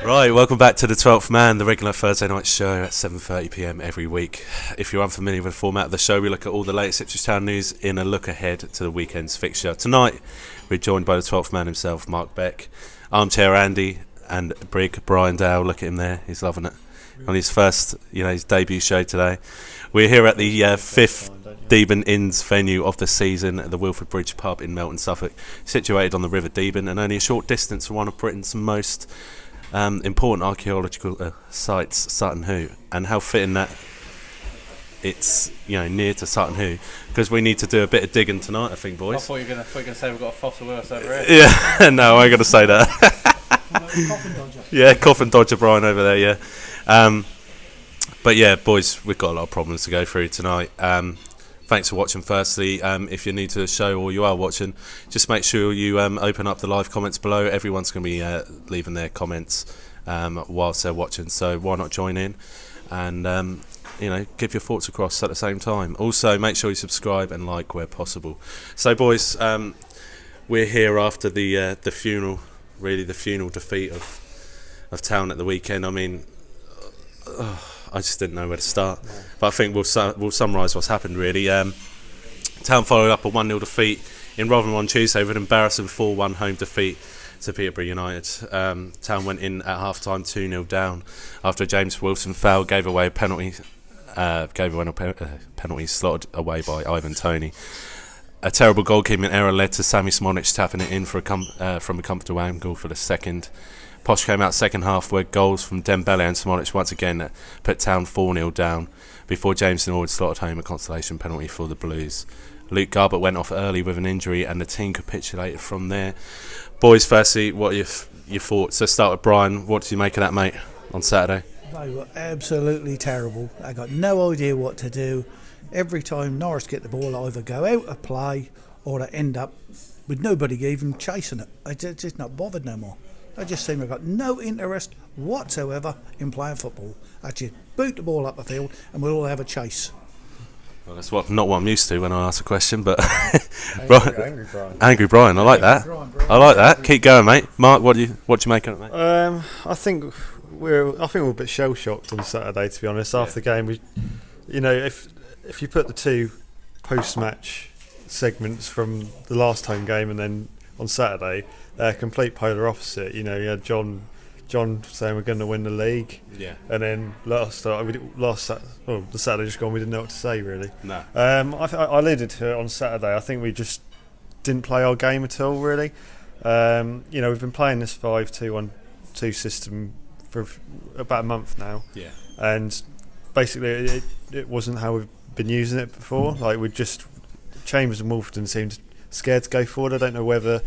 Right, welcome back to the 12th Man, the regular Thursday night show at 7:30pm every week. If you're unfamiliar with the format of the show, we look at all the latest Ipswich Town news in a look ahead to the weekend's fixture. Tonight, we're joined by the 12th Man himself, Mark Beck, Armchair Andy, and Brig Brian Dale. Look at him there, he's loving it. On his first, his debut show today. We're here at the fifth Deben Inns venue of the season, at the Wilford Bridge pub in Melton, Suffolk, situated on the River Deben and only a short distance from one of Britain's most important archaeological sites, Sutton Hoo. And how fitting that it's near to Sutton Hoo, because we need to do a bit of digging tonight, I think, boys. I thought you were going to say we've got a fossil with us over here. Yeah, no, I ain't going to say that. Coffin dodger. Yeah, coffin dodger Brian over there, yeah. But yeah, boys, we've got a lot of problems to go through tonight. Thanks for watching firstly. If you're new to the show or you are watching, just make sure you open up the live comments below. Everyone's going to be leaving their comments whilst they're watching, so why not join in and give your thoughts across at the same time. Also, make sure you subscribe and like where possible. So boys, we're here after the funeral, really the funeral defeat of Town at the weekend. I mean, I just didn't know where to start. No. But I think we'll summarise what's happened, really. Town followed up a 1-0 defeat in Rotherham on Tuesday with an embarrassing 4-1 home defeat to Peterborough United. Town went in at half-time 2-0 down after a James Wilson foul gave away a penalty slotted away by Ivan Toney. A terrible goalkeeping error led to Sammy Symonds tapping it in from a comfortable angle for the second. Posh came out second half where goals from Dembele and Symonds once again put Town 4-0 down before James Norris slotted home a consolation penalty for the Blues. Luke Garbutt went off early with an injury and the team capitulated from there. Boys, firstly, what are your thoughts? Let's start with Brian. What did you make of that, mate, on Saturday? They were absolutely terrible. I got no idea what to do. Every time Norris get the ball, I either go out of play or I end up with nobody even chasing it. I just not bothered no more. I just seem to have got no interest whatsoever in playing football. I just boot the ball up the field and we'll all have a chase. Well, that's not what I'm used to when I ask a question, but Angry Brian. Angry Brian, I like that. I like that. Keep going, mate. Mark, what do you make of it, mate? I think we're a bit shell shocked on Saturday, to be honest. After the game, if you put the two post-match segments from the last home game and then on Saturday, they're complete polar opposite. You had John saying we're going to win the league, and then the Saturday just gone, we didn't know what to say, really. No. I alluded to it on Saturday. I think we just didn't play our game at all, really. We've been playing this 5-2-1-2 system for about a month now, and basically it wasn't how we've been using it before. Like, Chambers and Wolfton seemed scared to go forward. I don't know whether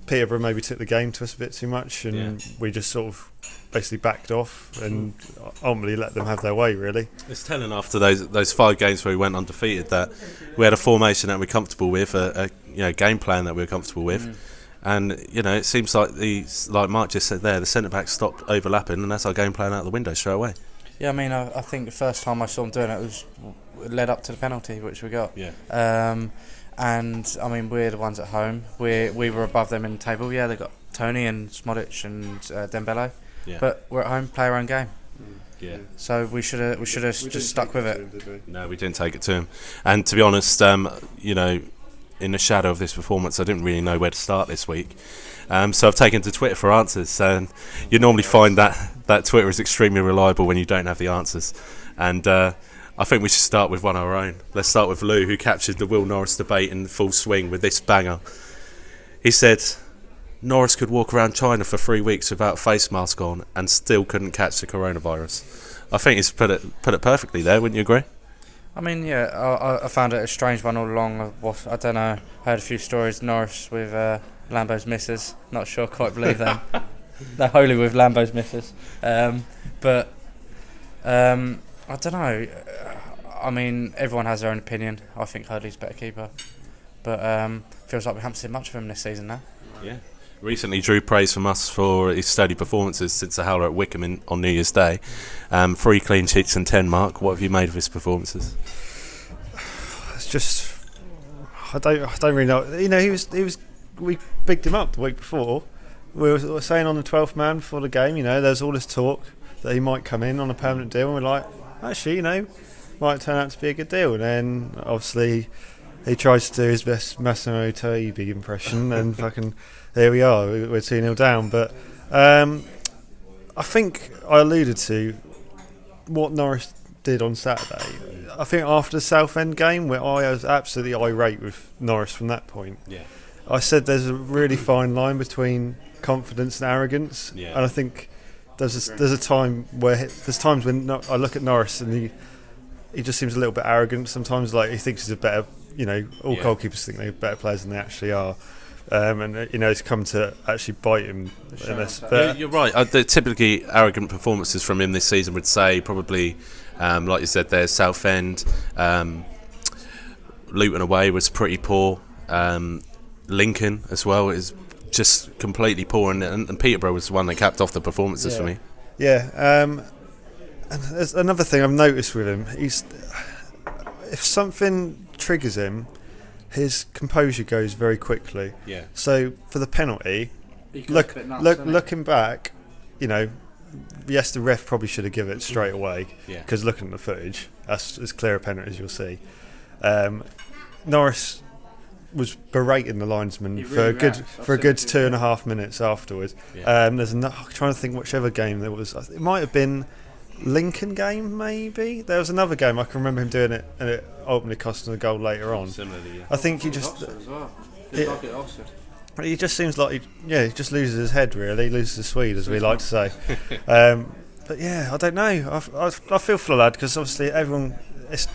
Peterborough maybe took the game to us a bit too much, and we just sort of basically backed off and ultimately let them have their way, really. It's telling after those 5 games where we went undefeated that we had a formation that we're comfortable with, a game plan that we're comfortable with, and it seems like Mark just said there, the centre backs stopped overlapping, and that's our game plan out the window straight away. Yeah, I mean, I think the first time I saw them doing it led up to the penalty which we got. Yeah. And I mean, we're the ones at home. We were above them in the table. Yeah, they got Toney and Symonds and Dembele, but we're at home, play our own game. Yeah. So we should have just stuck with it. No, we didn't take it to him. And to be honest, in the shadow of this performance, I didn't really know where to start this week. So I've taken to Twitter for answers, and you normally find that Twitter is extremely reliable when you don't have the answers. And I think we should start with one of our own. Let's start with Lou, who captured the Will Norris debate in full swing with this banger. He said, Norris could walk around China for 3 weeks without a face mask on and still couldn't catch the coronavirus. I think he's put it perfectly there, wouldn't you agree? I mean, I found it a strange one all along. I don't know, heard a few stories, Norris with Lambo's missus. Not sure, quite believe them. They're holy with Lambo's missus. But I don't know. I mean, everyone has their own opinion. I think Hurley's a better keeper. But feels like we haven't seen much of him this season now. Yeah. Recently drew praise from us for his steady performances since the howler at Wickham on New Year's Day. 3 clean sheets and 10 mark. What have you made of his performances? It's just, I don't really know. He was we bigged him up the week before, we were saying on the 12th man before the game, there's all this talk that he might come in on a permanent deal, and we're like, actually, might turn out to be a good deal. And then obviously he tries to do his best Massimo Taibi impression, and fucking here we are, we're 2-0 down. But I think I alluded to what Norris did on Saturday. I think after the Southend game, where I was absolutely irate with Norris from that point, I said there's a really fine line between confidence and arrogance, and I think there's a time where there's times when I look at Norris and he just seems a little bit arrogant sometimes, like he thinks he's a better, all goalkeepers think they're better players than they actually are. And it's come to actually bite him in this. But you're right. The typically arrogant performances from him this season would say probably, like you said, there's Southend, Luton away was pretty poor. Lincoln as well is just completely poor, and Peterborough was the one that capped off the performances for me. Yeah, and there's another thing I've noticed with him. If something triggers him, his composure goes very quickly. Yeah. So for the penalty, looking back, yes, the ref probably should have given it straight away. Yeah. Because looking at the footage, that's as clear a penalty as you'll see. Norris was berating the linesman for a good 2.5 minutes afterwards. Yeah. There's I'm trying to think whichever game there was. It might have been Lincoln game, maybe. There was another game I can remember him doing it, and it ultimately cost him a goal later on. Similarly, yeah. I think he just he just seems like he just loses his head, really. He loses his Swede, as we like to say. But yeah, I don't know. I feel for the lad, because obviously everyone, it's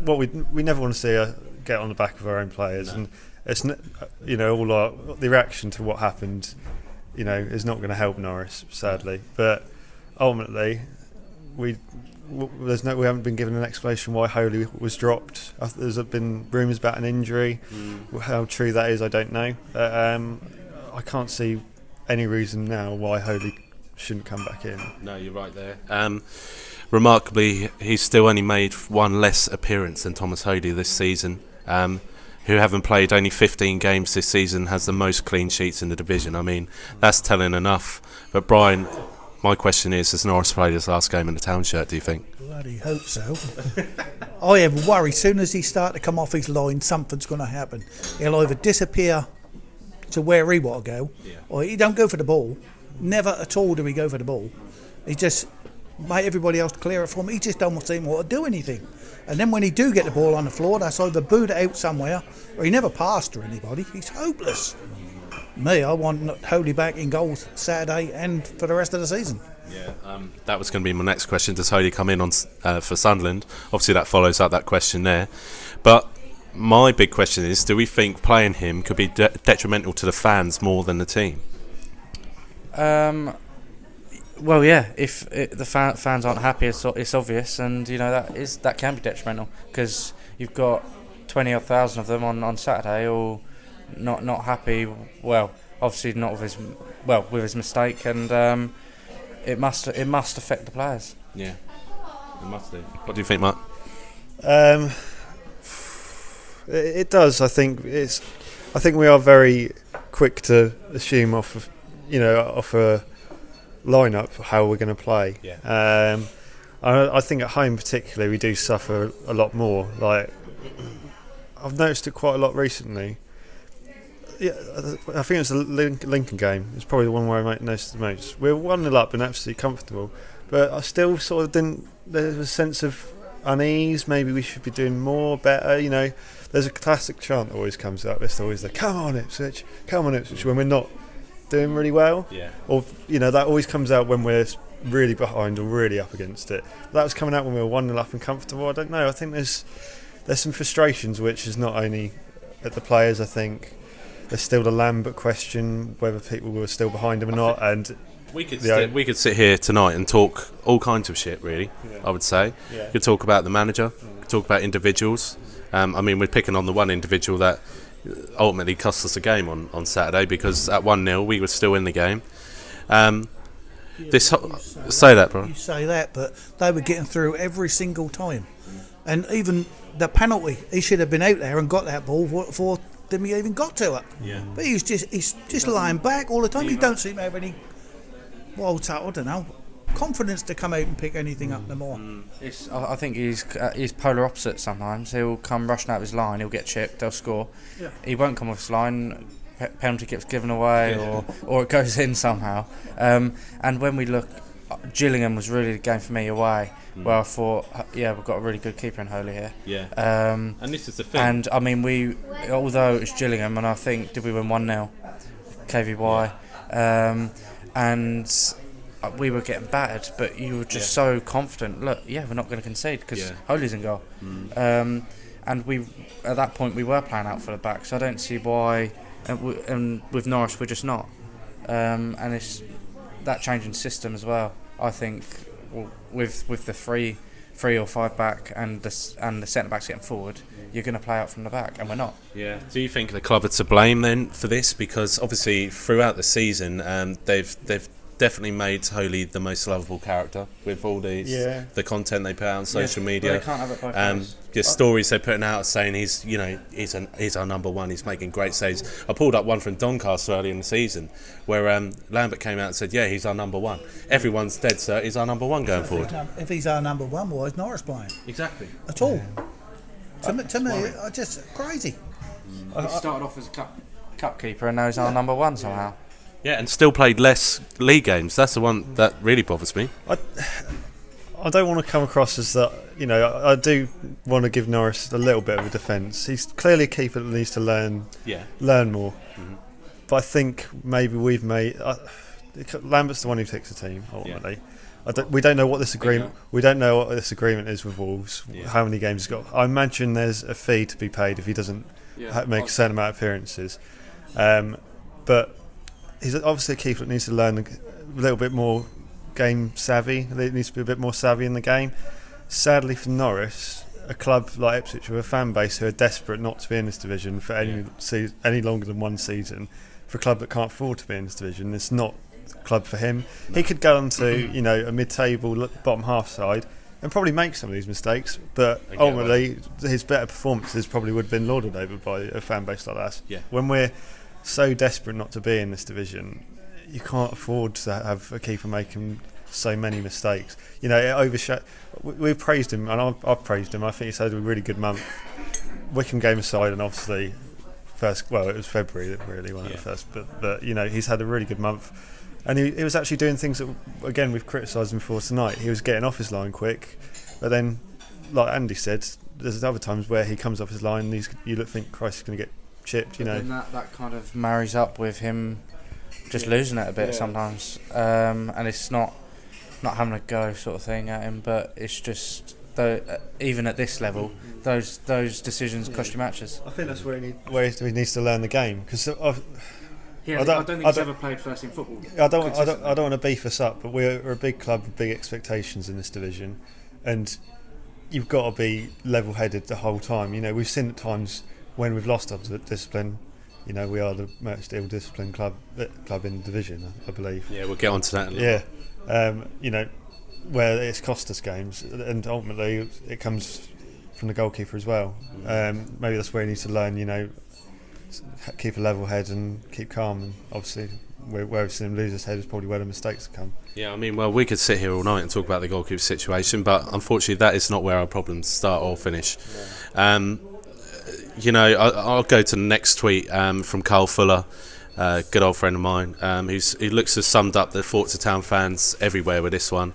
what we never want to see get on the back of our own players, and it's all the reaction to what happened, is not going to help Norris, sadly. But ultimately, we haven't been given an explanation why Holy was dropped. There's been rumours about an injury. How true that is, I don't know. I can't see any reason now why Holy shouldn't come back in. No, you're right there. Remarkably, he's still only made one less appearance than Thomas Holy this season, who having played only 15 games this season has the most clean sheets in the division. I mean, that's telling enough. But Brian, my question is, has Norris played his last game in the town shirt, do you think? Bloody hope so. I have worry, soon as he starts to come off his line, something's going to happen. He'll either disappear to where he want to go, or he don't go for the ball. Never at all do he go for the ball. He just make everybody else clear it from him. He just don't seem to do anything. And then when he do get the ball on the floor, that's either booed it out somewhere, or he never passed to anybody. He's hopeless. Me, I want Holy back in goals Saturday and for the rest of the season. Yeah, that was going to be my next question. Does Holy come in on for Sunderland? Obviously, that follows up that question there. But my big question is, do we think playing him could be detrimental to the fans more than the team? Well, yeah. If the fans aren't happy, it's obvious, and that can be detrimental, because you've got 20,000 of them on Saturday, all not happy. Well, obviously not with his mistake, and it must affect the players. Yeah, it must do. What do you think, Mark? It does. I think we are very quick to assume off a lineup how we're going to play. Yeah. I think at home particularly we do suffer a lot more. Like, I've noticed it quite a lot recently. Yeah, I think it's the Lincoln game. It's probably the one where I noticed the most. We're 1-0 up and absolutely comfortable, but I still sort of didn't. There's a sense of unease. Maybe we should be doing more, better. There's a classic chant that always comes up. It's always the "Come on Ipswich, come on Ipswich" when we're not doing really well. Yeah. Or that always comes out when we're really behind or really up against it. That was coming out when we were 1-0 up and comfortable. I don't know. I think there's some frustrations, which is not only at the players. I think there's still the Lambert question, whether people were still behind him or not. And we could sit here tonight and talk all kinds of shit, really. Yeah. I would say. Yeah. We could talk about the manager, could talk about individuals. We're picking on the one individual that ultimately cost us a game on Saturday, because at 1-0 we were still in the game. Say that, bro. You say that, but they were getting through every single time. And even the penalty, he should have been out there and got that ball for than we even got to it. Yeah. But he's just lying back all the time. He don't seem to have any, I don't know, confidence to come out and pick anything up no more. I think he's polar opposite sometimes. He'll come rushing out of his line, he'll get chipped, they'll score. Yeah. He won't come off his line, penalty gets given away or it goes in somehow. And when we look, Gillingham was really the game for me away, where I thought, we've got a really good keeper in Holy here. Yeah. And this is the thing. And I mean, although it's Gillingham, and I think, did we win 1-0? KVY. Yeah. And we were getting battered, but you were just so confident. Look, we're not going to concede because Holy's in goal. And we, at that point, we were playing out for the back, so I don't see why. And with Norris, we're just not. And it's that change in system as well. I think with the three or five back and the centre backs getting forward, you're going to play out from the back, and we're not. Yeah. Do you think the club are to blame then for this? Because obviously throughout the season, they've definitely made Holy the most lovable character with all these the content they put out on social media. Well, they can't have it both ways. The stories they're putting out saying he's our number one. He's making great saves. I pulled up one from Doncaster early in the season where Lambert came out and said, he's our number one. Everyone's dead set. He's our number one going forward. If he's our number one, why is Norris playing? Exactly. At all. To me, I just crazy. He started off as a cup keeper and now he's our number one somehow. Yeah, and still played less league games. That's the one that really bothers me. I don't want to come across as that. I do want to give Norris a little bit of a defence. He's clearly a keeper that needs to learn more. Mm-hmm. But I think maybe we've made Lambert's the one who picks the team ultimately. Yeah. We don't know what this agreement. We don't know what this agreement is with Wolves. Yeah. How many games he's got? I imagine there's a fee to be paid if he doesn't make a certain amount of appearances. But he's obviously a keeper that needs to learn a little bit more game savvy. He needs to be a bit more savvy in the game. Sadly for Norris, a club like Ipswich with a fan base who are desperate not to be in this division for any longer than one season, for a club that can't afford to be in this division, it's not a club for him. He could go on to a mid-table bottom half side and probably make some of these mistakes, but ultimately his better performances probably would have been lauded over by a fan base like us. Yeah. When we're so desperate not to be in this division, you can't afford to have a keeper making so many mistakes. It overshadowed. We've praised him, and I've praised him. I think he's had a really good month. Wickham game aside, and obviously it was February that really won it first. But he's had a really good month, and he was actually doing things that again we've criticised him for tonight. He was getting off his line quick, but then, like Andy said, there's other times where he comes off his line and you think Christ, he's going to get chipped. Then that kind of marries up with him just losing it a bit sometimes, and it's not having a go sort of thing at him, but it's just even at this level, those decisions cost you matches. I think that's where he needs to learn the game, because I don't think he's ever played first team football. I don't want to beef us up, but we're a big club with big expectations in this division, and you've got to be level-headed the whole time. We've seen at times when we've lost our discipline. We are the most ill-disciplined club in the division, I believe. Yeah, we'll get on to that in a little bit. Where it's cost us games, and ultimately it comes from the goalkeeper as well. Maybe that's where he needs to learn, keep a level head and keep calm. And obviously, where we've seen him lose his head is probably where the mistakes have come. Yeah, we could sit here all night and talk about the goalkeeper situation, but unfortunately, that is not where our problems start or finish. Yeah. I'll go to the next tweet from Carl Fuller, good old friend of mine, who looks to have summed up the thoughts of town fans everywhere with this one.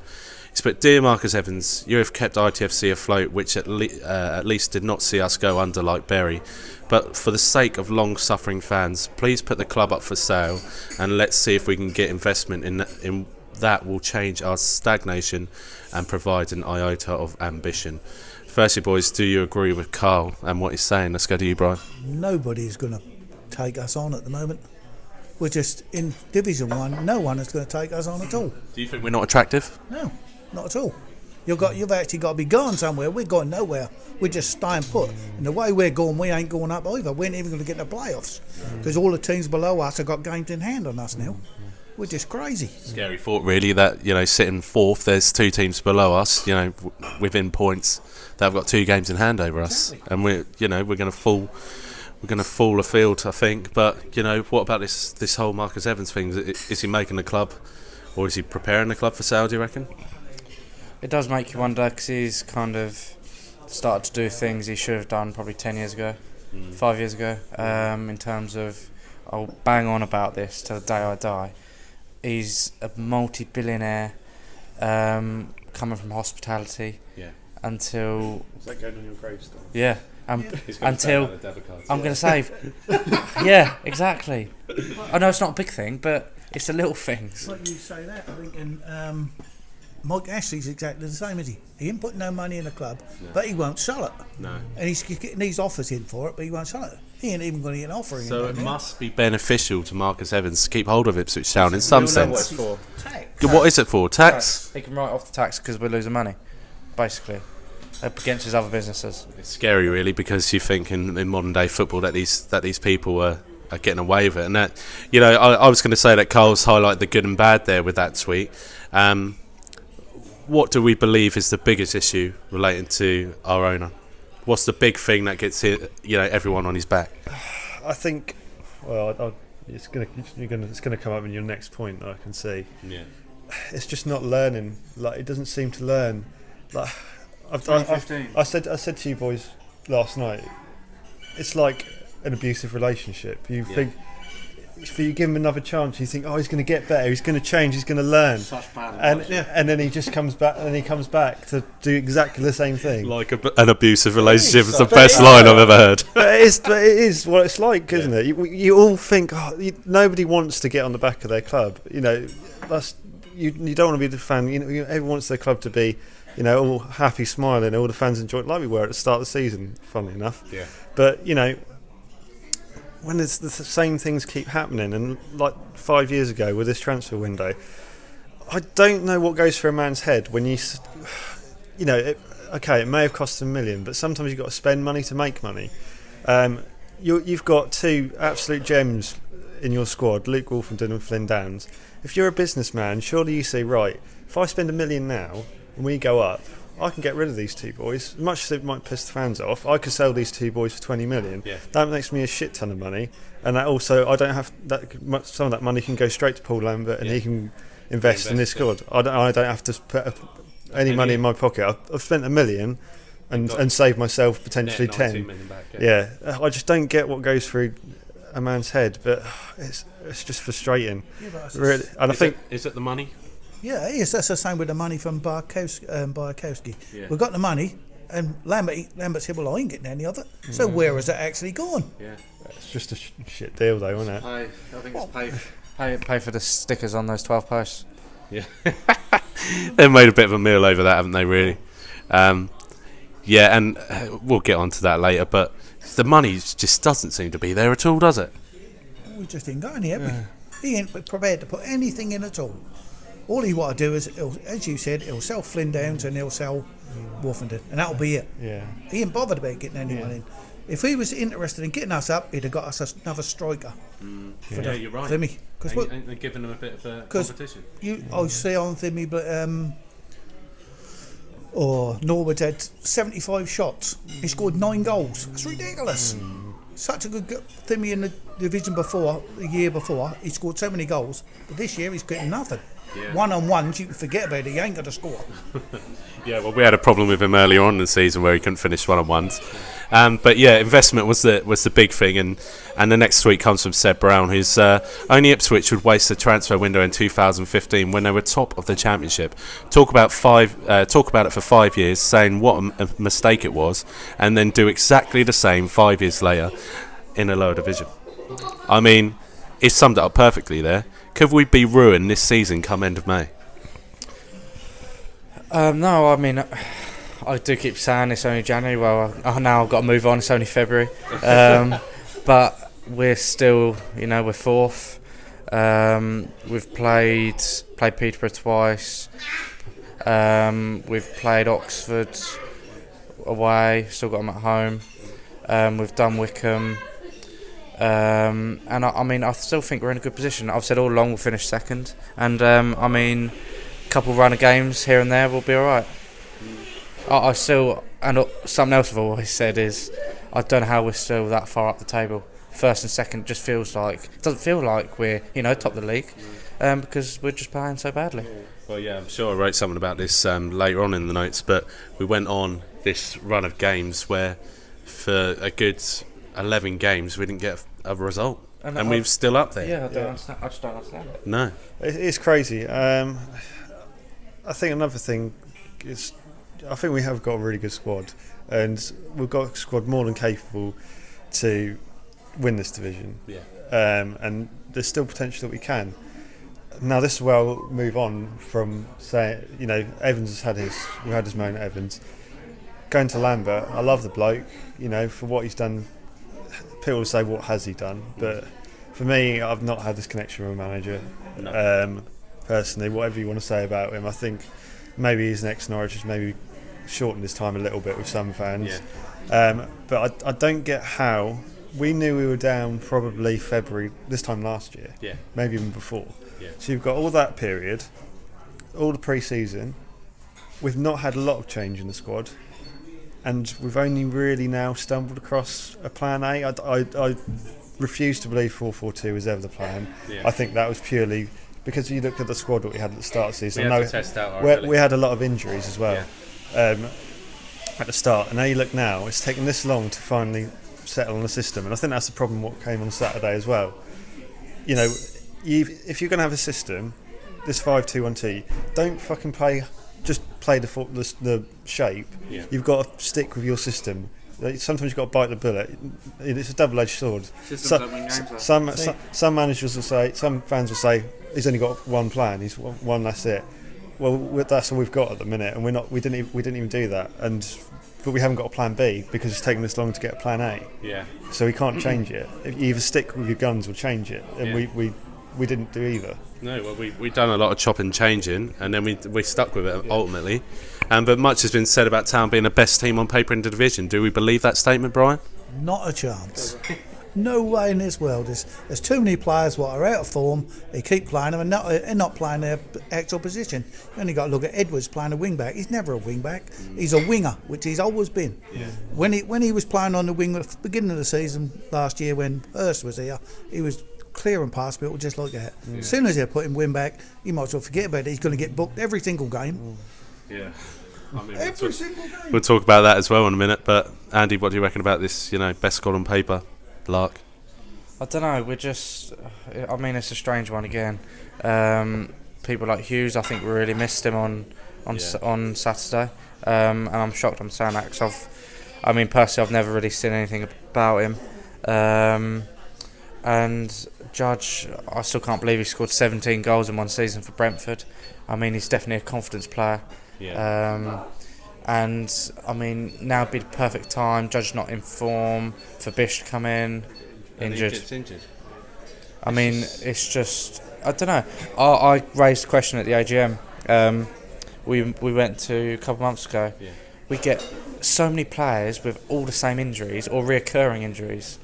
He's put, "Dear Marcus Evans, you have kept ITFC afloat, which at least did not see us go under like Bury. But for the sake of long-suffering fans, please put the club up for sale and let's see if we can get investment in that will change our stagnation and provide an iota of ambition." Firstly, boys, do you agree with Carl and what he's saying? Let's go to you, Brian. Nobody's going to take us on at the moment. We're just in Division 1. No one is going to take us on at all. Do you think we're not attractive? No, not at all. You've actually got to be going somewhere. We're going nowhere. We're just staying put. And the way we're going, we ain't going up either. We ain't even going to get in the playoffs. Because all the teams below us have got games in hand on us now. We're just crazy. Scary thought, really, that sitting fourth, there's two teams below us, within points that have got 2 games in hand over us, and we're going to fall going to fall afield, I think. But what about this whole Marcus Evans thing? Is he making the club, or is he preparing the club for sale? Do you reckon? It does make you wonder, because he's kind of started to do things he should have done probably 10 years ago, 5 years ago, in terms of, I'll bang on about this till the day I die. He's a multi-billionaire, coming from hospitality. Yeah. Until. Is that going on your gravestone? Yeah. Until I'm going to save. Yeah, exactly. I know it's not a big thing, but it's the little things. Like you say that, I think, and Mike Ashley's exactly the same, is he? He ain't put no money in the club, but he won't sell it. No. And he's getting these offers in for it, but he won't sell it. He ain't even going to get an offer in. So it must be beneficial to Marcus Evans to keep hold of Ipswich Town in some sense. What it's for. Tax. What is it for? Tax? He can write off the tax because we're losing money, basically, against his other businesses. It's scary, really, because you think in modern day football that these people are getting away with it, and that I was going to say that Carl's highlighted the good and bad there with that tweet. What do we believe is the biggest issue relating to our owner? What's the big thing that gets everyone on his back? I think, it's gonna come up in your next point. I can see. Yeah. It's just not learning. Like, it doesn't seem to learn. Like, I said to you boys last night, it's like an abusive relationship. You think, if you give him another chance, you think, he's going to get better, he's going to change, he's going to learn, and then he just comes back, to do exactly the same thing. Like an abusive relationship is the best line I've ever heard. But it is what it's like, isn't it? You all think nobody wants to get on the back of their club. You don't want to be the fan. Everyone wants their club to be, all happy, smiling, all the fans enjoy it, like we were at the start of the season, funnily enough. Yeah. But when the same things keep happening, and like 5 years ago with this transfer window, I don't know what goes through a man's head when it may have cost $1 million, but sometimes you've got to spend money to make money. You've got two absolute gems in your squad, Luke Wolfenden and Flynn Downs. If you're a businessman, surely you say, right, if I spend $1 million now and we go up, I can get rid of these two boys. As much as it might piss the fans off, I could sell these two boys for 20 million. Yeah. That makes me a shit ton of money, and that also I don't have that. Some of that money can go straight to Paul Lambert, and he can invest in this squad. I don't have to put any money in my pocket. I've spent $1 million and saved myself potentially 10. Back, I just don't get what goes through a man's head, but it's just frustrating. Really, and I think is it the money? Yeah, it is. That's the same with the money from Barkowski. Yeah. We've got the money, and Lambert said, well, I ain't getting any of it. So where has it actually gone? Yeah. It's just a shit deal, though, isn't it? I think it's pay for the stickers on those 12 posts. Yeah. They've made a bit of a meal over that, haven't they, really? And we'll get on to that later, but the money just doesn't seem to be there at all, does it? We just ain't got any, have we? He ain't prepared to put anything in at all. All he want to do is, as you said, he'll sell Flynn Downs and he'll sell Wolfenden, and that'll be it. Yeah. He ain't bothered about getting anyone in. If he was interested in getting us up, he'd have got us another striker. You're right. Thimmy. Ain't they giving them a bit of a competition? I see on Thimmy, but Norwood had 75 shots. He scored 9 goals. That's ridiculous. Such a good Thimmy in the division before, the year before, he scored so many goals, but this year he's getting nothing. Yeah. One-on-ones, you can forget about it. He ain't going to score. Yeah, well, we had a problem with him earlier on in the season where he couldn't finish one-on-ones. But yeah, investment was the big thing, and the next tweet comes from Seb Brown, who's only Ipswich would waste the transfer window in 2015 when they were top of the Championship. Talk about it for 5 years, saying what a mistake it was, and then do exactly the same 5 years later in a lower division. I mean, it summed it up perfectly there. Could we be ruined this season come end of May? No, I mean, I do keep saying it's only January. Well, now I've got to move on. It's only February. But we're still, we're fourth. We've played Peterborough twice. We've played Oxford away. Still got them at home. We've done Wickham. And I still think we're in a good position. I've said all along we'll finish second, and a couple run of games here and there will be all right. I still, and something else I've always said is, I don't know how we're still that far up the table. First and second doesn't feel like we're top of the league, because we're just playing so badly. Well, yeah, I'm sure I wrote something about this later on in the notes, but we went on this run of games where for a good 11 games we didn't get a result, and we're still up there. Yeah, I just don't understand it. No, it's crazy. I think another thing is, I think we have got a really good squad, and we've got a squad more than capable to win this division. Yeah. And there's still potential that we can. Now this is where I'll move on from saying, Evans we had his moment, Evans. Going to Lambert, I love the bloke, for what he's done. People will say, what has he done? But for me, I've not had this connection with a manager. No. Personally, whatever you want to say about him, I think maybe his next Norwich has maybe shortened his time a little bit with some fans. Yeah. But I don't get how. We knew we were down probably February this time last year. Yeah. Maybe even before. Yeah. So you've got all that period, all the pre-season. We've not had a lot of change in the squad, and we've only really now stumbled across a plan A. I refuse to believe 4-4-2 was ever the plan. Yeah. I think that was purely because you looked at the squad that we had at the start of the season. We had to test out our we had a lot of injuries as well at the start, and now you look now, it's taken this long to finally settle on the system, and I think that's the problem what came on Saturday as well. If you're going to have a system, this 5-2-1-2, don't fucking play the shape. Yeah. You've got to stick with your system. Sometimes you've got to bite the bullet. It's a double-edged sword. Some managers will say, some fans will say, he's only got one plan. He's one. That's it. Well, that's all we've got at the minute, and we didn't even do that. But we haven't got a plan B because it's taken this long to get a plan A. Yeah. So we can't change it. You either stick with your guns or change it, and we didn't do either. No, well, we done a lot of chopping and changing, and then we stuck with it ultimately. But much has been said about Town being the best team on paper in the division. Do we believe that statement, Brian? Not a chance. No way in this world. There's too many players what are out of form. They keep playing them and not playing their actual position. You only got to look at Edwards playing a wing back. He's never a wing back. He's a winger, which he's always been. Yeah. When he was playing on the wing at the beginning of the season last year when Hurst was here, he was clear and pass people just like that. Yeah. As soon as they put him wing back, you might as well forget about it. He's going to get booked every single game. Yeah. Every single game. We'll talk about that as well in a minute. But Andy, what do you reckon about this? Best squad on paper, Lark? I don't know. It's a strange one again. People like Hughes, I think we really missed him on Saturday, and I'm shocked I'm saying that because personally I've never really seen anything about him. And Judge, I still can't believe he scored 17 goals in one season for Brentford. He's definitely a confidence player. Yeah. Now would be the perfect time. Judge not in form for Bish to come in. Injured. It's just, I don't know. I raised a question at the AGM. We went to a couple of months ago. Yeah. We get so many players with all the same injuries or reoccurring injuries.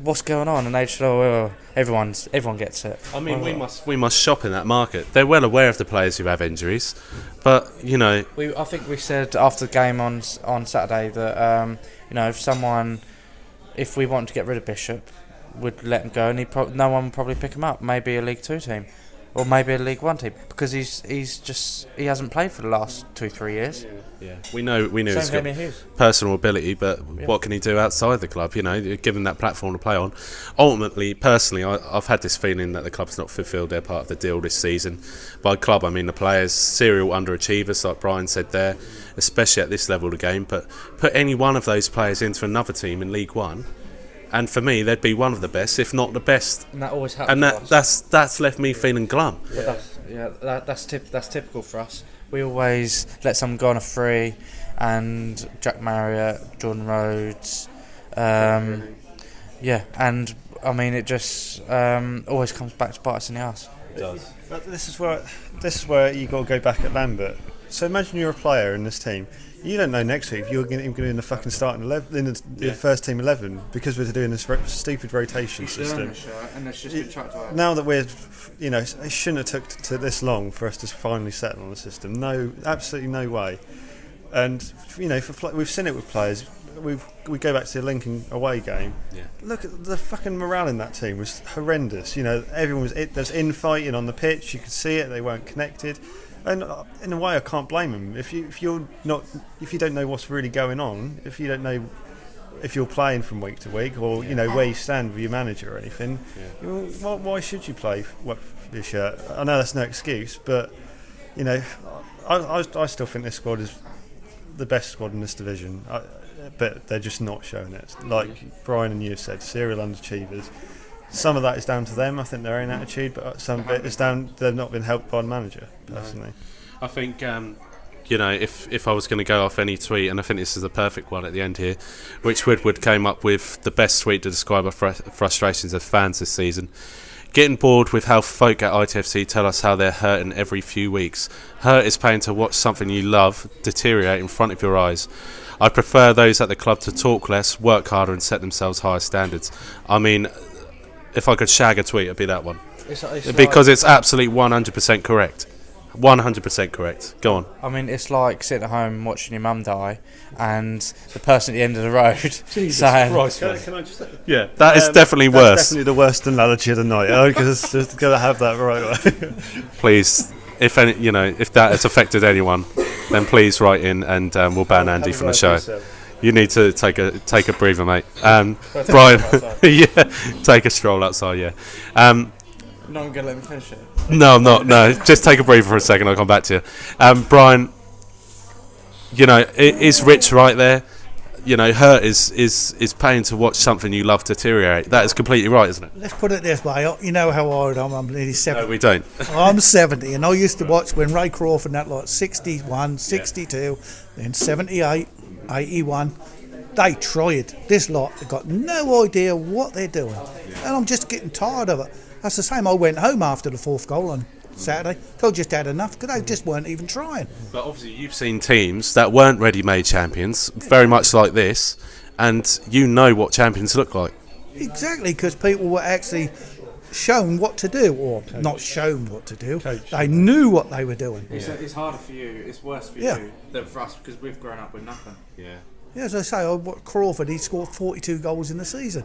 What's going on? And they just everyone gets it. We must shop in that market. They're well aware of the players who have injuries, but I think we said after the game on Saturday that if we want to get rid of Bishop, we'd let him go, and no one would probably pick him up. Maybe a League 2 team, or maybe a League 1 team, because he hasn't played for the last 2-3 years. Yeah, we know he's got Hughes. Personal ability, but what can he do outside the club? Given that platform to play on. Ultimately, personally, I've had this feeling that the club's not fulfilled their part of the deal this season. By club, I mean the players, serial underachievers, like Brian said there, especially at this level of the game. But put any one of those players into another team in League 1, and for me, they'd be one of the best, if not the best. And that always happens. And that's left me feeling glum. That's typical for us. We always let someone go on a free, and Jack Marriott, Jordan Rhodes, it just always comes back to bite us in the arse. It does. But this is where you got to go back at Lambert. So imagine you're a player in this team. You don't know next week if you're going to be in the fucking starting 11, in the first team 11, because we're doing this stupid rotation system. And it's just been chucked away. Now that it shouldn't have took to this long for us to finally settle on the system. No, absolutely no way. And we've seen it with players. we go back to the Lincoln away game. Yeah. Look at the fucking morale in that team was horrendous. You know, everyone was there's infighting on the pitch. You could see it. They weren't connected, and in a way, I can't blame them. If you don't know what's really going on, if you don't know if you're playing from week to week, or you know where you stand with your manager or anything, why should you play for your shirt? I know that's no excuse, but you know, I still think this squad is the best squad in this division, but they're just not showing it. Like Brian and you have said, serial underachievers. Some of that is down to them, I think, their own attitude, but some of it is down they've not been helped by the manager, personally. I think, you know, if I was going to go off any tweet, and I think this is the perfect one at the end here, Rich Woodward came up with the best tweet to describe our frustrations as fans this season. Getting bored with how folk at ITFC tell us how they're hurting every few weeks. Hurt is paying to watch something you love deteriorate in front of your eyes. I prefer those at the club to talk less, work harder and set themselves higher standards. I mean, if I could shag a tweet, it'd be that one. Because it's absolutely 100% correct. 100% correct. Go on. I mean, it's like sitting at home watching your mum die and the person at the end of the road saying... Can I just say? Yeah, that is definitely worse. That's definitely the worst analogy of the night, because it's just got to have that right way. Please, if that has affected anyone, then please write in and we'll ban Andy from the show. You need to take a breather, mate. Brian, yeah, take a stroll outside, yeah. Not going to let me finish it. No, I'm not. No, just take a breather for a second. I'll come back to you. Brian, you know, is Rich right there? You know, hurt is paying to watch something you love deteriorate. That is completely right, isn't it? Let's put it this way. You know how old I am. I'm nearly 70. No, we don't. I'm 70, and I used to watch when Ray Crawford and that lot, 61, 62, then 78, 81. They tried. This lot have got no idea what they're doing. And I'm just getting tired of it. That's the same. I went home after the fourth goal on Saturday. I just had enough because they just weren't even trying. But obviously you've seen teams that weren't ready-made champions, very much like this, and you know what champions look like. Exactly, because people were actually shown what to do, or not shown what to do. They knew what they were doing. It's harder for you, it's worse for you than for us because we've grown up with nothing. Yeah. Yeah, as I say, Crawford, he scored 42 goals in the season.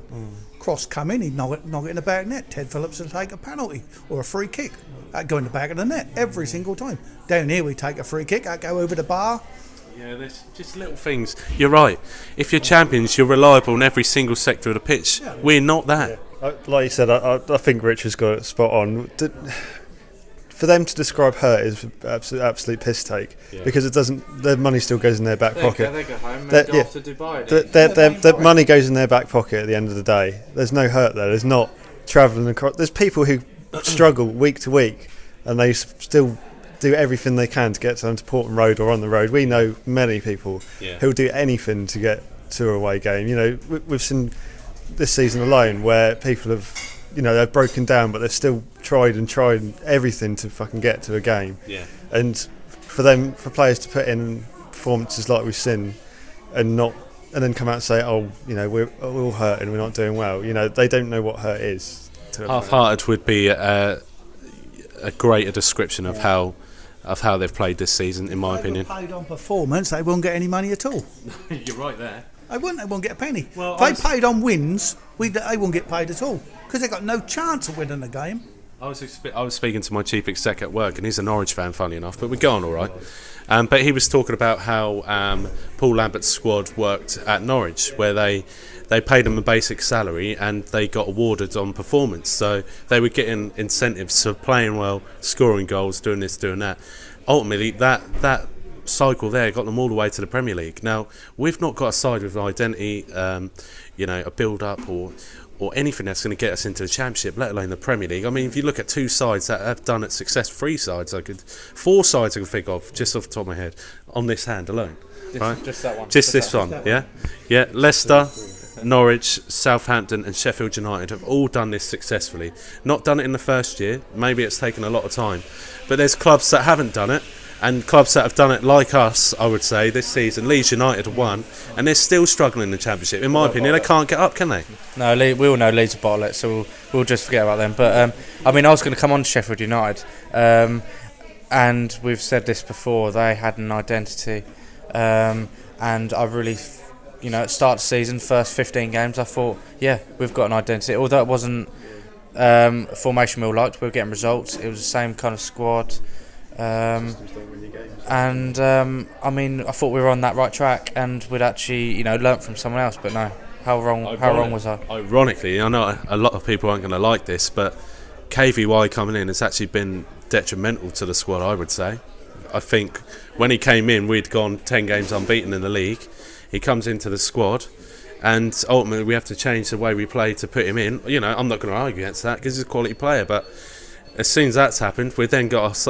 Cross come in, he'd knock it in the back of the net. Ted Phillips would take a penalty or a free kick. That'd go in the back of the net every single time. Down here, we take a free kick, that'd go over the bar. Yeah, there's just little things. You're right. If you're champions, you're reliable in every single sector of the pitch. Yeah. We're not that. Yeah. Like you said, I think Rich has got it spot on. For them to describe hurt is absolute piss take, because it doesn't. Their money still goes in their back pocket. They go home. They go off to Dubai. Their money goes in their back pocket at the end of the day. There's no hurt there. There's not travelling across. There's people who struggle week to week, and they still do everything they can to get to Portman Road or on the road. We know many people who'll do anything to get to an away game. You know, we've seen this season alone where people have. You know, they've broken down, but they've still tried everything to fucking get to a game. Yeah. And for players to put in performances like we've seen, and then come out and say, "Oh, you know, we're all hurt and we're not doing well." You know, they don't know what hurt is. Half-hearted would be a greater description of how they've played this season, in my opinion. If they played on performance, they won't get any money at all. You're right there. They won't get a penny. Well, if they paid on wins, they won't get paid at all, because they've got no chance of winning the game. I was speaking to my chief exec at work, and he's a Norwich fan, funny enough, but we go on all right. But he was talking about how Paul Lambert's squad worked at Norwich, where they paid them a basic salary and they got awarded on performance. So they were getting incentives for playing well, scoring goals, doing this, doing that. Ultimately, that cycle there got them all the way to the Premier League. Now, we've not got a side with an identity, a build-up or anything that's going to get us into the Championship, let alone the Premier League. I mean, if you look at two sides that have done it successfully, four sides I can think of, just off the top of my head, on this hand alone. Just that one. Just this one, yeah? Yeah, Leicester, Norwich, Southampton and Sheffield United have all done this successfully. Not done it in the first year, maybe it's taken a lot of time. But there's clubs that haven't done it, and clubs that have done it like us, I would say, this season. Leeds United have won, and they're still struggling in the Championship. In my opinion, they can't get up, can they? No, we all know Leeds are bottle it, so we'll just forget about them. But, I mean, I was going to come on to Sheffield United, and we've said this before, they had an identity, and I really at the start of the season, first 15 games, I thought, yeah, we've got an identity. Although it wasn't a formation we all liked, we were getting results. It was the same kind of squad. And I thought we were on that right track, and we'd actually, learnt from someone else. But no, how wrong was I? Ironically, I know a lot of people aren't going to like this, but KVY coming in has actually been detrimental to the squad, I would say. I think when he came in, we'd gone 10 games unbeaten in the league. He comes into the squad, and ultimately we have to change the way we play to put him in. I'm not going to argue against that because he's a quality player, but as soon as that's happened, we then got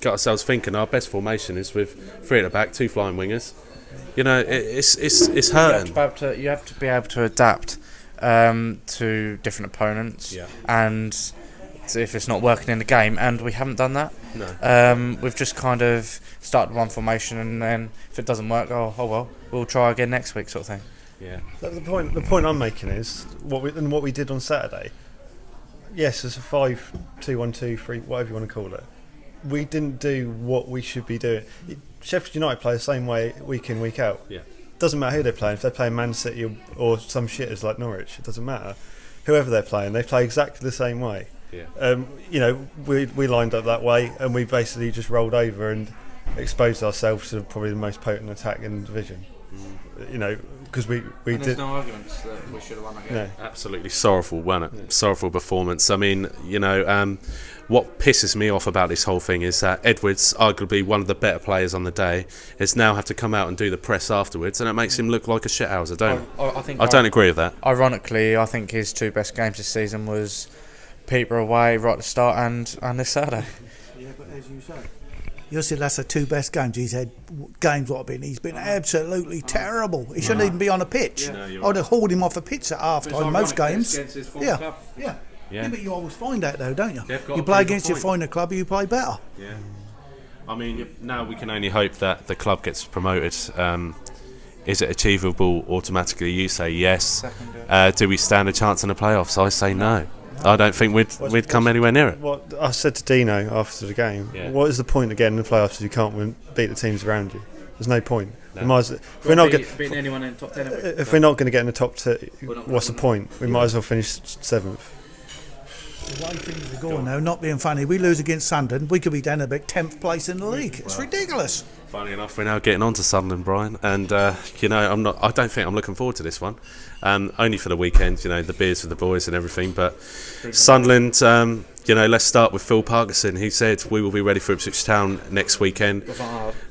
ourselves thinking our best formation is with 3 at the back, 2 flying wingers. It's hurting. You have to be able to adapt to different opponents, and if it's not working in the game, and we haven't done that. No. We've just kind of started one formation, and then if it doesn't work, oh well, we'll try again next week, sort of thing. Yeah. The point I'm making is what we did on Saturday. Yes, it's a 5-2-1-2-3, whatever you want to call it. We didn't do what we should be doing. Sheffield United play the same way week in, week out. Yeah. Doesn't matter who they're playing. If they're playing Man City or some shitters like Norwich, it doesn't matter. Whoever they're playing, they play exactly the same way. Yeah. We lined up that way, and we basically just rolled over and exposed ourselves to probably the most potent attack in the division. Because we did. There's no arguments that we should have won that game. No. Absolutely sorrowful, wasn't it? Yeah. Sorrowful performance. What pisses me off about this whole thing is that Edwards, arguably one of the better players on the day, has now had to come out and do the press afterwards, and it makes him look like a shithouser. I don't agree with that. Ironically, I think his 2 best games this season was Peterborough away right at the start and this Saturday. Yeah, but as you say, you'll see that's the 2 best games. He's had games what have been. He's been absolutely terrible. He shouldn't even be on a pitch. Yeah. No, I'd have hauled him off the pitch at half time most games. Yeah. Yeah, but you always find that though, don't you? They've got You a play pretty good against your point. former club, you play better. Yeah. Now we can only hope that the club gets promoted. Is it achievable automatically? You say yes. Do we stand a chance in the playoffs? I say no. I don't think we'd come anywhere near it. What I said to Dino after the game, what is the point of getting in the playoffs if you can't beat the teams around you? There's no point. No. If we're not beating anyone in the top 10. if we're not going to get in the top 2, what's the point? We might as well finish 7th. The way things are going now, not being funny, we lose against Sunderland, we could be down about 10th place in the league. It's ridiculous. Funny enough, we're now getting on to Sunderland, Brian, and I don't think I'm looking forward to this one. Only for the weekend, the beers for the boys and everything. But Sunderland, let's start with Phil Parkinson. He said we will be ready for Ipswich Town next weekend.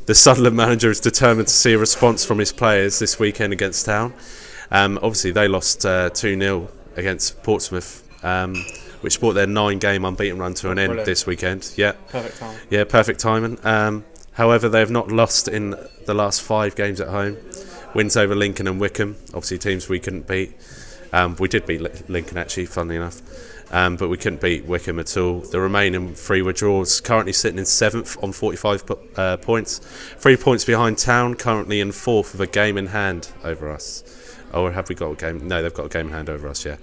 The Sunderland manager is determined to see a response from his players this weekend against Town. Obviously, they lost 2-0 against Portsmouth, which brought their 9-game unbeaten run to an end this weekend. Yeah, Perfect time. Yeah, perfect timing. However, they have not lost in the last 5 games at home. Wins over Lincoln and Wickham, obviously teams we couldn't beat. We did beat Lincoln actually, funnily enough, but we couldn't beat Wickham at all. The remaining 3 were draws. Currently sitting in 7th on 45 points, 3 points behind Town. Currently in 4th with a game in hand over us. Or have we got a game? No, they've got a game in hand over us. Yeah.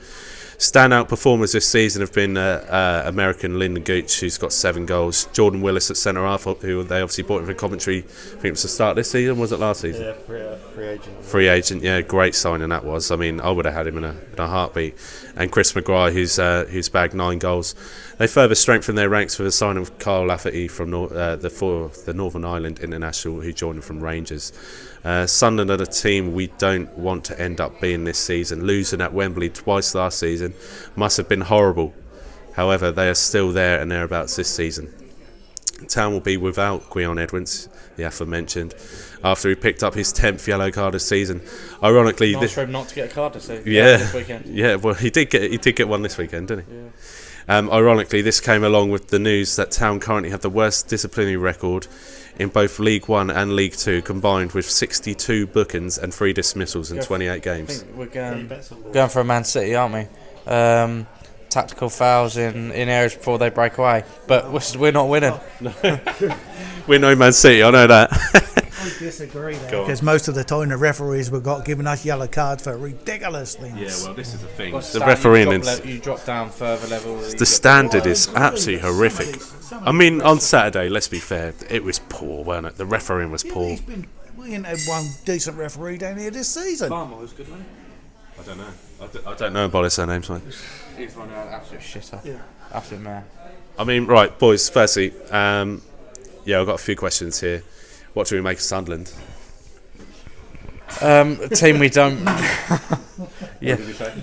Standout performers this season have been American Lyndon Gooch, who's got 7 goals. Jordan Willis at centre half, who they obviously bought in from Coventry. I think it was the start of this season, was it last season? Yeah, free agent. Free agent, yeah, great signing that was. I would have had him in a heartbeat. And Chris Maguire, who's bagged 9 goals. They further strengthened their ranks with the signing of Carl Lafferty from the Northern Ireland international, who joined them from Rangers. Sunderland are the team we don't want to end up being this season. Losing at Wembley twice last season must have been horrible. However, they are still there and thereabouts this season. Town will be without Gwion Edwards, the aforementioned, after he picked up his 10th yellow card this season. Ironically, Nice for him not to get a card this season. this weekend. Yeah, well, he did get one this weekend, didn't he? Yeah. Ironically, this came along with the news that Town currently have the worst disciplinary record in both League 1 and League 2 combined, with 62 bookings and 3 dismissals in 28 games. I think we're going for a Man City, aren't we? Tactical fouls in areas before they break away, but we're not winning. We're no Man City, I know that. I disagree there, because most of the time the referees were giving us yellow cards for ridiculous things. Yeah, well, this is the thing. The refereeing you drop down further level. The standard is absolutely horrific. I mean, on Saturday, let's be fair, it was poor, weren't it? The refereeing was poor. We ain't had one decent referee down here this season. Farmer was good, wasn't I don't know. I don't know about his surnames, mate. he? He's one of absolute shitter. Yeah. Absolute man. I mean, right, boys. Firstly, I've got a few questions here. What do we make of Sunderland? Team we don't. Yeah. What did you say?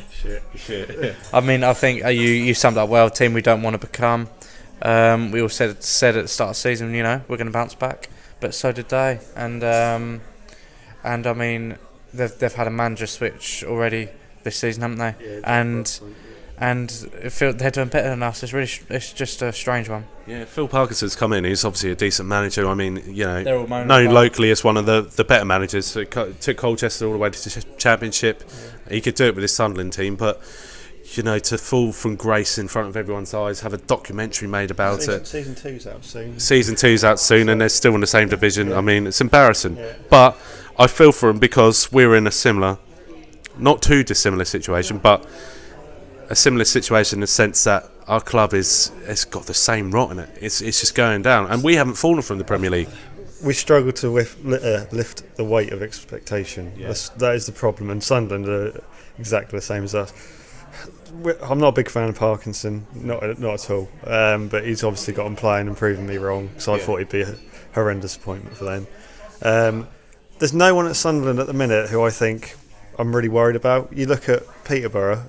Shit. Yeah. I mean, I think you summed up well. Team we don't want to become. We all said at the start of the season, we're going to bounce back, but so did they. And I mean, they've had a manager switch already this season, haven't they? Yeah, and they're doing better than us. It's just a strange one. Yeah, Phil Parkinson's come in. He's obviously a decent manager. I mean, they're all known locally as one of the better managers. So took Colchester all the way to the Championship. Yeah. He could do it with his Sunderland team, but to fall from grace in front of everyone's eyes, have a documentary made about it. Season 2's out soon. Season 2's out soon, and they're still in the same division. Yeah. I mean, it's embarrassing. Yeah. But I feel for them because we're in a similar, not too dissimilar situation, but a similar situation in the sense that our club it's got the same rot in it. It's just going down, and we haven't fallen from the Premier League. We struggle to lift the weight of expectation. Yeah. That is the problem, and Sunderland are exactly the same as us. I'm not a big fan of Parkinson, not at all. But he's obviously got on playing and proving me wrong. So I thought he'd be a horrendous appointment for them. There's no one at Sunderland at the minute who I think I'm really worried about. You look at Peterborough,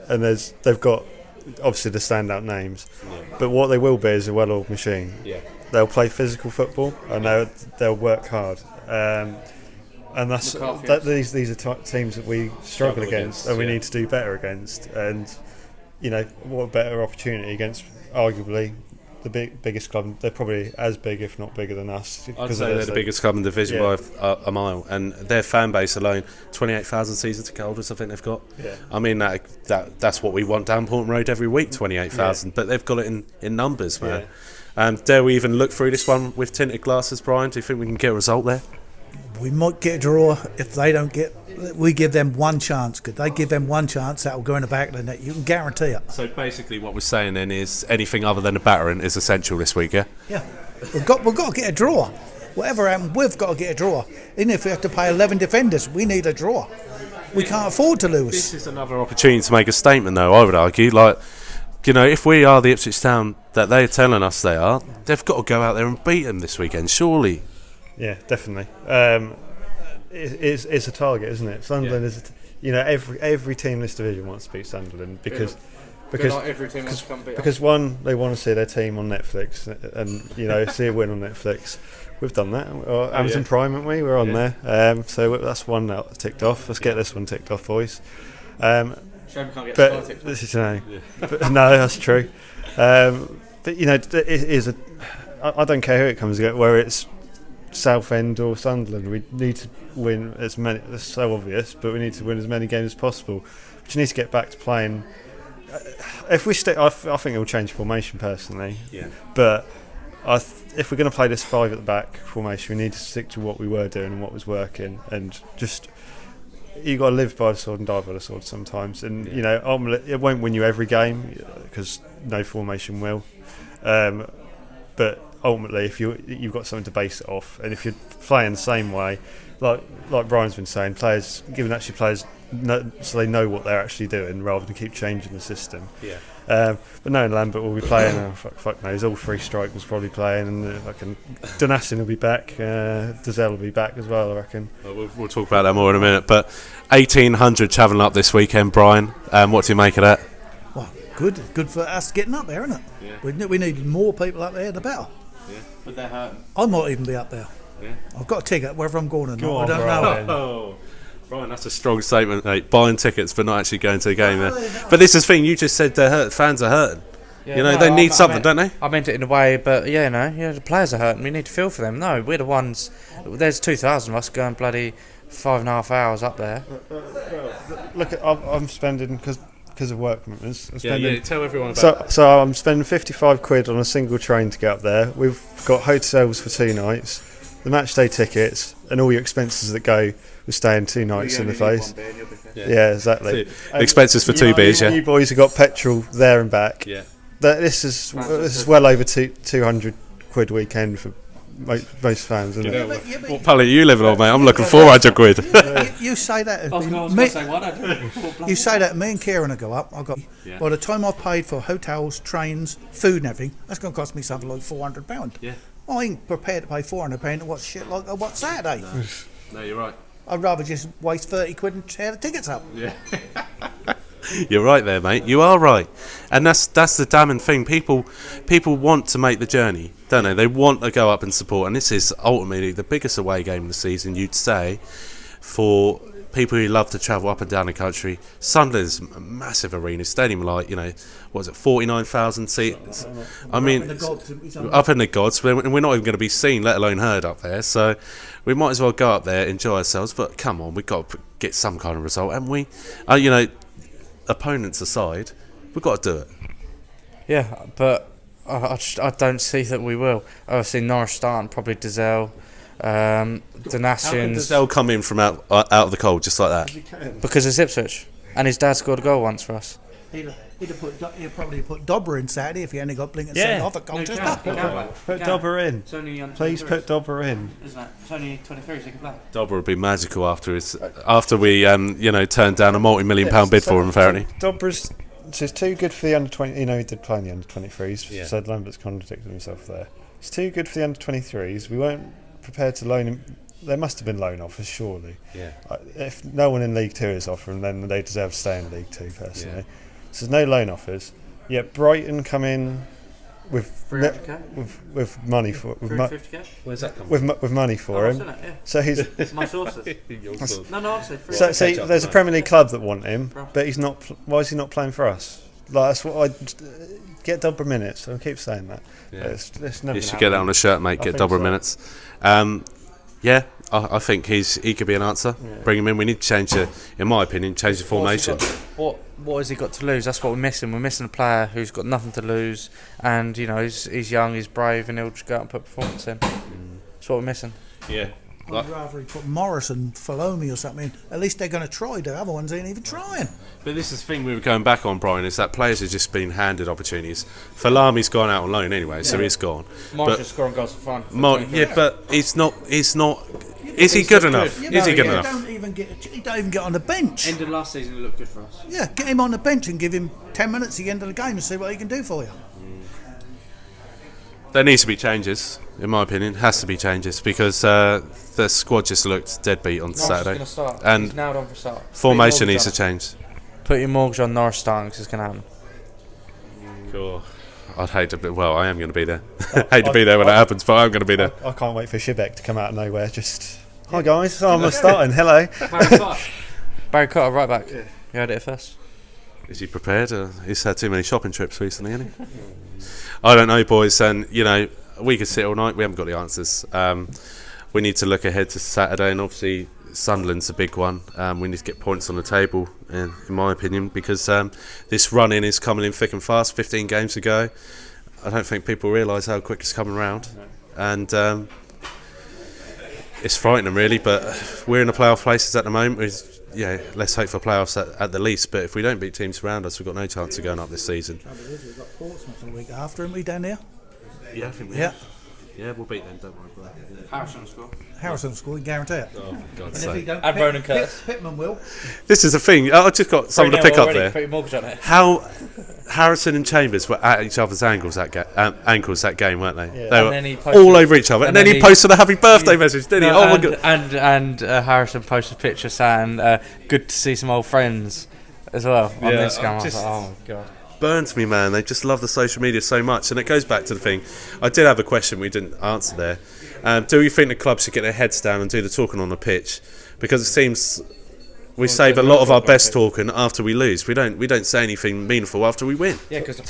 and they've got obviously the standout names, but what they will be is a well-oiled machine. Yeah. They'll play physical football and they'll work hard. And these are teams that we struggle against, and we need to do better against. And what a better opportunity against arguably the biggest club. They're probably as big, if not bigger than us. I'd say they're the biggest club in the division by a mile, and their fan base alone, 28,000 season ticket holders, I think they've got. Yeah. I mean that's what we want down Portman Road every week, 28,000. But they've got it in numbers, man. Yeah. Dare we even look through this one with tinted glasses, Brian? Do you think we can get a result there? We might get a draw if they don't get. We give them one chance. Could they give them one chance? That will go in the back of the net. You can guarantee it. So basically, what we're saying then is anything other than a battering is essential this week, yeah. Yeah, we've got to get a draw. Whatever happens, we've got to get a draw. Even if we have to pay 11 defenders, we need a draw. We can't afford to lose. This is another opportunity to make a statement, though. I would argue, if we are the Ipswich town that they're telling us they are, they've got to go out there and beat them this weekend, surely. Yeah, definitely. It's a target, isn't it? Sunderland is, every team in this division wants to beat Sunderland because not every team wants to come beat because one, they want to see their team on Netflix and see a win on Netflix. We've done that. Or Amazon Prime, haven't we? We're on there. So that's one ticked off. Let's get this one ticked off, boys. Shame we can't get but ticked this is but, no, that's true. But it is a. I don't care who it comes against, whether it's Southend or Sunderland. We need to win as many. That's so obvious, but we need to win as many games as possible. But you need to get back to playing. If we stick, I think it will change formation personally. Yeah. But if we're going to play this 5 at the back formation, we need to stick to what we were doing and what was working. And just you got to live by the sword and die by the sword sometimes. And ultimately, it won't win you every game because no formation will. But ultimately, if you've got something to base it off, and if you're playing the same way, like Brian's been saying, players so they know what they're actually doing rather than keep changing the system. Yeah. But no, Lambert will be playing. Fuck knows. All 3 strikers probably playing, and I reckon Donassin will be back. Dazelle will be back as well, I reckon. Well, we'll talk about that more in a minute. But 1,800 travelling up this weekend, Brian. What do you make of that? Well, good for us getting up there, isn't it? Yeah. We need more people up there, the better. Yeah. But they're hurting. I might even be up there. Yeah. I've got a ticket whether I'm going or not. I don't know. Brian, that's a strong statement, mate. Buying tickets but not actually going to the game there. But this is the thing, you just said fans are hurting. Yeah, they need something, don't they? I meant it in a way, but the players are hurting. We need to feel for them. No, we're the ones. There's 2,000 of us going bloody 5.5 hours up there. Look, I'm spending because of work commitments. Tell everyone about that. So I'm spending 55 quid on a single train to get up there. We've got hotels for 2 nights, the match day tickets, and all your expenses that go with staying 2 nights in the place. Yeah, exactly. Expenses for 2 beers. You boys have got petrol there and back. Yeah. This is well over 200 quid weekend for most fans, isn't it? What pallet are you living on, mate? I'm looking 400 quid. You say that. You say that. Me and Kieran will go up. By the time I've paid for hotels, trains, food, and everything, that's going to cost me something like £400. Yeah. I ain't prepared to pay £400 to watch shit like what's Saturday. No, you're right. I'd rather just waste 30 quid and tear the tickets up. Yeah. You're right there, mate. You are right, and that's the damning thing. People want to make the journey, don't they? They want to go up and support, and this is ultimately the biggest away game of the season, you'd say, for people who love to travel up and down the country. Sunderland's a massive arena, stadium like 49,000 seats. I mean, up in the gods, we're not even going to be seen, let alone heard up there. So we might as well go up there, enjoy ourselves. But come on, we've got to get some kind of result, haven't we? Opponents aside, we've got to do it. Yeah, but I don't see that we will. I've seen Norris starting, probably Dizelle, How can Donatians. Dizelle come in from out of the cold just like that? Because it's Ipswich, and his dad scored a goal once for us. He'd probably put Dobber in Saturday if he only got blinking sent off at Colchester. Put Dobber in. Please put Dobber in. Isn't it? It's only 23, so he can play. Dobber would be magical after we turned down a multi-million-pound bid for him. Apparently, Dobber's too good for the under 20. He did play in the under 23s. Yeah. Said Lambert's contradicted himself there. He's too good for the under 23s. We weren't prepared to loan him. There must have been loan offers, surely. yeah. If no one in League Two is offering, then they deserve to stay in League Two. Personally, Yeah. so there's no loan offers. Yet Brighton come in with 300k? with money for 350k? Where's that coming? with money for him. Yeah. So he's My sources. No, honestly. so there's a Premier League club that want him, but he's not. Why is he not playing for us? Like, that's what I get Dobber minutes. I keep saying that. Yeah. It's never You should gonna get that happen. on a shirt, mate. I Get think Dobber so. minutes. I think he could be an answer. Yeah. Bring him in. We need to change in my opinion, change the formation. What has he got to lose? That's what we're missing. We're missing a player who's got nothing to lose, and he's young, he's brave, and he'll just go out and put performance in. That's what we're missing. Yeah. I'd rather he put Morris and Faloni or something in. At least they're going to try. The other ones ain't even trying. But this is the thing we were going back on, Brian, is that players have just been handed opportunities. Falami's gone out on loan anyway, so he's gone. Morris But- is scoring goals for fun. But he's not. Is he good enough? Is he good He enough? don't even get on the bench. End of last season, it looked good for us. Yeah, get him on the bench and give him 10 minutes at the end of the game and see what he can do for you. There needs to be changes, in my opinion. Has to be changes because the squad just looked deadbeat on Saturday. Gonna start. And He's nailed on for start. formation needs to change. Put your mortgage on Norris starting because it's going to happen. Cool. I'd hate to be. Well, I am going to be there. Hate to be there when it happens, but I'm going to be there. I can't wait for Shibek to come out of nowhere. Just hi guys, I'm starting. Hello. Barry Cotter, right back. You heard it first. Is he prepared? He's had too many shopping trips recently, hasn't he? I don't know, boys. And we could sit all night. We haven't got the answers. We need to look ahead to Saturday, and obviously Sunderland's a big one. We need to get points on the table, in my opinion, because this run-in is coming in thick and fast. 15 games ago. I don't think people realise how quick it's coming round, and it's frightening, really. But we're in the playoff places at the moment. Let's hope for playoffs at the least. But if we don't beat teams around us, we've got no chance of going up this season. We've got Portsmouth a week after, haven't we, down there? Yeah, I think we Yeah. Yeah, we'll beat them. Don't worry about that. Harrison score. Harrison scored, you guarantee it. Oh, for God's And if he sake. don't, And Ronan Curtis. Pittman will. This is the thing. I just got someone to pick up there. Put your mortgage on it. How Harrison and Chambers were at each other's ankles that game, weren't they? Yeah. They And were then he posted- all over each other. And then he posted a happy birthday message, didn't he? No, Oh my God. And Harrison posted a picture saying, "Good to see some old friends," as well on Yeah, Instagram. I was just- like, "Oh my god!" Burns me, man. They just love the social media so much. And it goes back to the thing. I did have a question we didn't answer there. Do you think the club should get their heads down and do the talking on the pitch? Because it seems we save a lot of our best talking after we lose. We don't say anything meaningful after we win. Yeah, because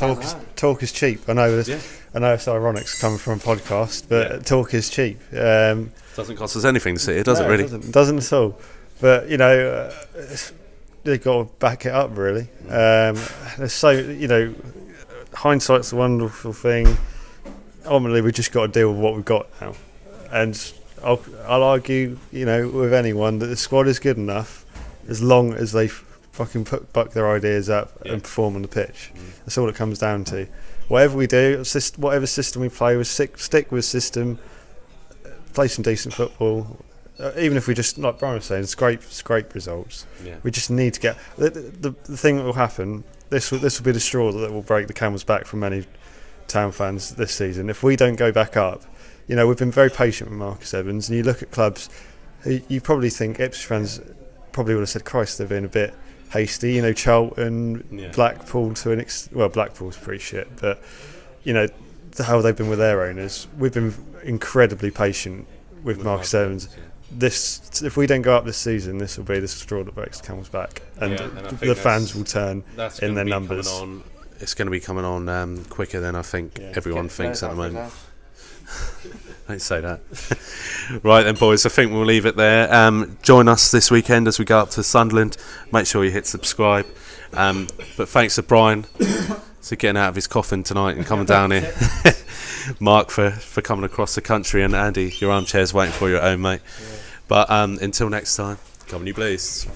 Talk is cheap. I know this. Yeah. I know it's ironic coming from a podcast, but Yeah. talk is cheap. Doesn't cost us anything to sit here, does it? No, Really? Doesn't at all. But they've got to back it up. Really, there's so hindsight's a wonderful thing. Ultimately, we just got to deal with what we've got now, and I'll argue, with anyone that the squad is good enough as long as they fucking buck their ideas up and perform on the pitch. That's all it comes down to. Whatever we do, whatever system we play with, stick with system. play some decent football. Even if we just, like Brian was saying, scrape results. Yeah. We just need to get the thing that will happen. This will be the straw that will break the camel's back for many Town fans this season. If we don't go back up, we've been very patient with Marcus Evans, and you look at clubs who you probably think Ipswich fans probably would have said, Christ, they're being a bit hasty. Charlton, Blackpool Blackpool's pretty shit, but how they've been with their owners. We've been incredibly patient with Marcus Evans. If we don't go up this season, this will be the straw that breaks the camel's back, and the fans will turn in their numbers. It's going to be coming on quicker than I think everyone thinks at the moment. Don't say that. Right then, boys, I think we'll leave it there. Join us this weekend as we go up to Sunderland. Make sure you hit subscribe. But thanks to Brian for getting out of his coffin tonight and coming down here. Mark for coming across the country, and Andy, your armchair's waiting for you at home, mate. But until next time, come on you Blues.